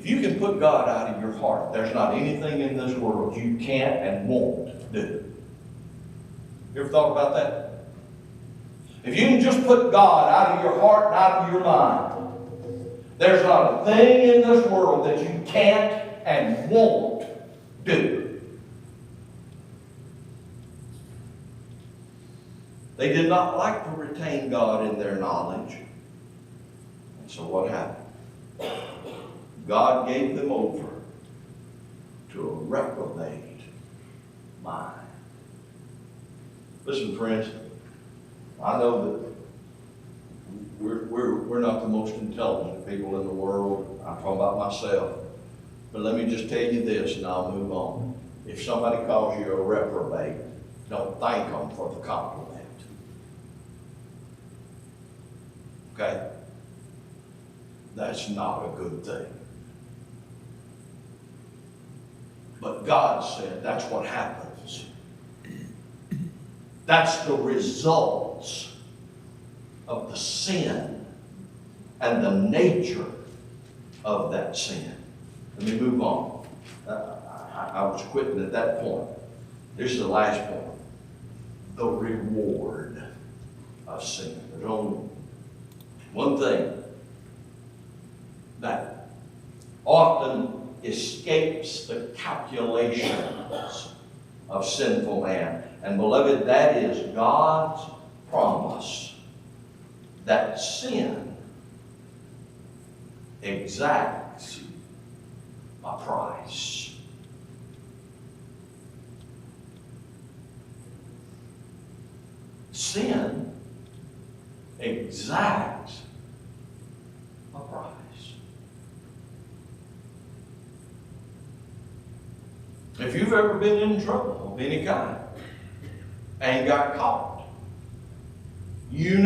If you can put God out of your heart, there's not anything in this world you can't and won't do. You ever thought about that? If you can just put God out of your heart and out of your mind, there's not a thing in this world that you can't and won't do. They did not like to retain God in their knowledge. And so what happened? God gave them over to a reprobate mind. Listen, friends, I know that we're not the most intelligent people in the world. I'm talking about myself. But let me just tell you this, and I'll move on. If somebody calls you a reprobate, don't thank them for the compliment. Okay? That's not a good thing. But God said that's what happens. That's the results of the sin and the nature of that sin. Let me move on. I was quitting at that point. This is the last point. The reward of sin. There's only one thing that often escapes the calculations of sinful man. And beloved, that is God's promise that sin exacts a price. Sin exacts a price. If you've ever been in trouble of any kind and got caught, you know